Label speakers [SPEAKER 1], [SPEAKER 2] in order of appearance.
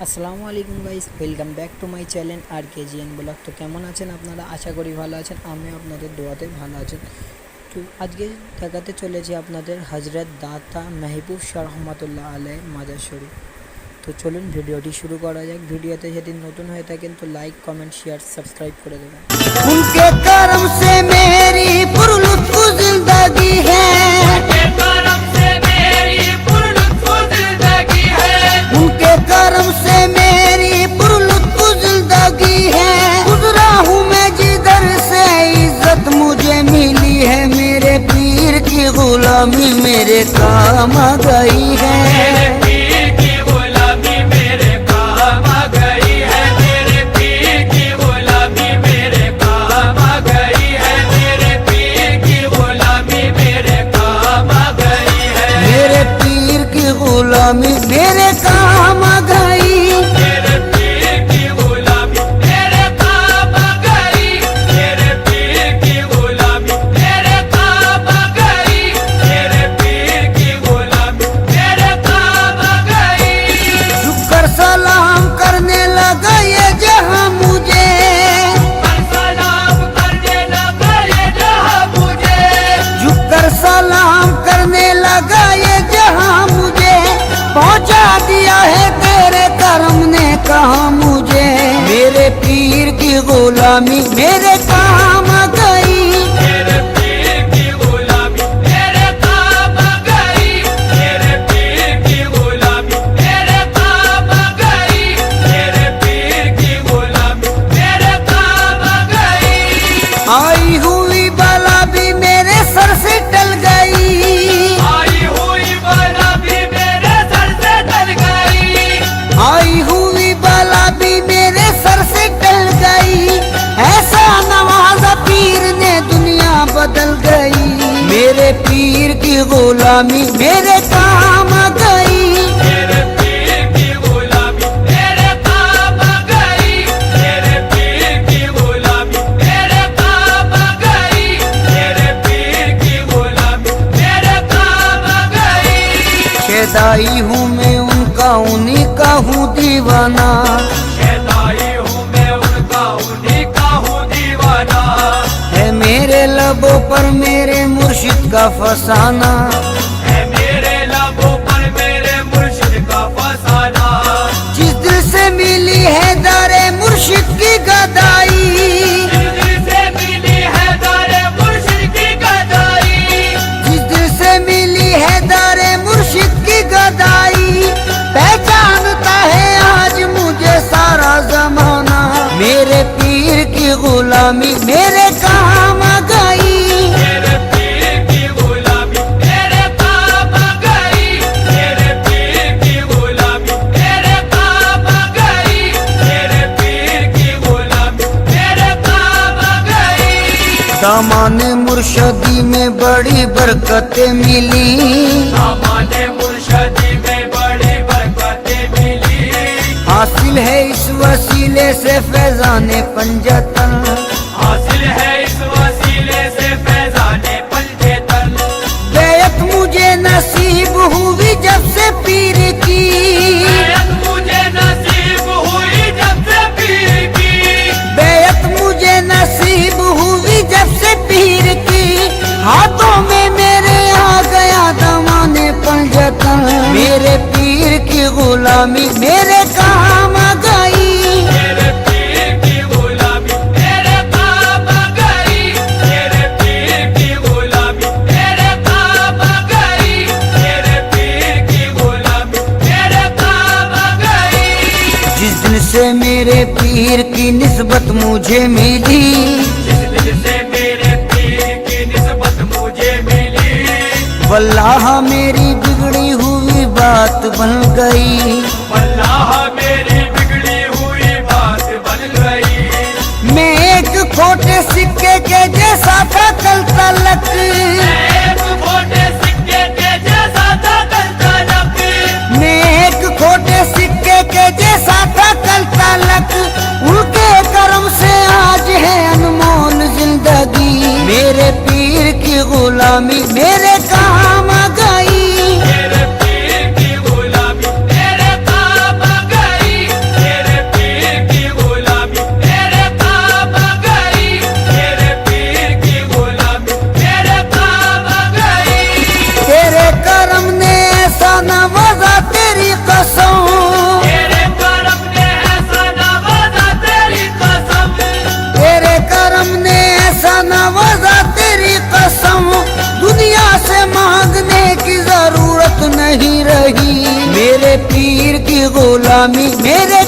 [SPEAKER 1] আসসালামু আলাইকুম guys, welcome back to my channel আর কেজিএন ব্লগ। তো কেমন আছেন আপনারা? আশা করি ভালো আছেন। আমি আপনাদের দোয়াতে ভালো আছেন। তো আজকে দেখাতে চলেছি আপনাদের হজরত দাতা মেহবুব শাহ রহমতুল্লাহ আলাই মাজার শরীফ। তো চলুন ভিডিওটি শুরু করা যাক। ভিডিওতে যদি নতুন হয়ে থাকেন তো লাইক, কমেন্ট, শেয়ার, সাবস্ক্রাইব করে দেবেন।
[SPEAKER 2] उनके करम से मेरी पुरलुत्फ जिंदगी है, उनके करम से मेरी पुरलुत्फ जिंदगी है। गुजरा हूँ मैं जिधर से इज्जत मुझे मिली है, मेरे पीर की गुलामी मेरे काम आ गई है। गुलामी मेरे काम आ गई,
[SPEAKER 3] मेरे पीर की गुलामी मेरे काम आ गई, मेरे पीर की गुलामी मेरे काम आ गई, मेरे पीर की गुलामी मेरे काम आ गई।
[SPEAKER 2] झुककर सलाम करने लगा ये जहां मुझे,
[SPEAKER 3] सलाम करने लगा ये जहां मुझे,
[SPEAKER 2] झुककर सलाम करने लगा ये जहां मुझे। पहुंचा दिया है तेरे करम ने कहा मुझे, मेरे पीर की गुलामी मेरे काम आ गई,
[SPEAKER 3] मेरे पीर की गुलामी मेरे काम आ गई, मेरे पीर की गुलामी मेरे काम आ गई, मेरे पीर की गुलामी मेरे काम आ गई।
[SPEAKER 2] आई हुई बला भी मेरे सर से टल गई,
[SPEAKER 3] आई हुई बला भी मेरे सर से टल गई,
[SPEAKER 2] आई हुई बला भी मेरे सर से टल गई। ऐसा नवाजा पीर ने दुनिया बदल गई, मेरे पीर की गुलामी मेरे काम आ गई,
[SPEAKER 3] मेरे पीर की गुलामी मेरे काम आ गई, मेरे पीर की गुलामी मेरे काम आ गई, मेरे पीर की गुलामी मेरे काम आ गई।
[SPEAKER 2] शेदाई हूँ मैं उनका, उन्हीं का हूँ दीवाना,
[SPEAKER 3] शेदाई हूँ मैं उनका, उन्हीं का हूँ दीवाना,
[SPEAKER 2] है मेरे लबों पर मेरे मुर्शिद का फसाना।
[SPEAKER 3] है मेरे लबों पर मेरे मुर्शिद का फसाना।
[SPEAKER 2] जिस दिल से मिली है दारे मुर्शिद की गदाई,
[SPEAKER 3] जिस दिल से मिली है दारे मुर्शिद की गदाई,
[SPEAKER 2] जिस दिल से मिली है दारे मुर्शिद की गदाई। पहचानता है आज मुझे सारा जमाना, मेरे पीर की गुलामी मेरे काम आ गई,
[SPEAKER 3] मेरे पीर की गुलामी मेरे काम आ गई, मेरे पीर की गुलामी मेरे काम आ गई, मेरे पीर की गुलामी मेरे काम आ गई।
[SPEAKER 2] दामाने मुर्शदी में बड़ी बरकतें मिली,
[SPEAKER 3] हमारे मुर्शदी में बड़ी बरकतें मिली,
[SPEAKER 2] हासिल है इस वसीले से फैजाने पंजतन।
[SPEAKER 3] हासिल है इस वसीले से फैजाने पंजेतन।
[SPEAKER 2] बैत मुझे नसीब हुई जब से पीर की,
[SPEAKER 3] बैत मुझे नसीब हुई जब से पीर की,
[SPEAKER 2] बैत मुझे नसीब हुई जब से पीर की। हाथों में मेरे आ गया दमाने पंजतन, मेरे पीर की गुलामी मेरे काम आ गई,
[SPEAKER 3] मेरे पीर की गुलामी मेरे काम आ गई, मेरे पीर की गुलामी मेरे काम आ गई, मेरे पीर की गुलामी मेरे काम आ गई।
[SPEAKER 2] जिस दिन से मेरे पीर की निस्बत मुझे मिली,
[SPEAKER 3] जिस दिन से मेरे पीर की निस्बत मुझे मिली,
[SPEAKER 2] वल्लाह मेरी बिगड़ी हुई बात बन गई,
[SPEAKER 3] वल्लाह मेरी बिगड़ी हुई बात बन गई।
[SPEAKER 2] मैं एक खोटे सिक्के के जैसा था कल तलक,
[SPEAKER 3] एक खोटे सिक्के के जैसा था कल तलक,
[SPEAKER 2] मैं एक खोटे सिक्के के जैसा था कल तलक। उनके करम से आज है अनमोल जिंदगी, मेरे पीर की गुलामी मेरे काम आ गई,
[SPEAKER 3] मेरे पीर की गुलामी मेरे काम आ गई,
[SPEAKER 2] नहीं रही। मेरे पीर की गुलामी मेरे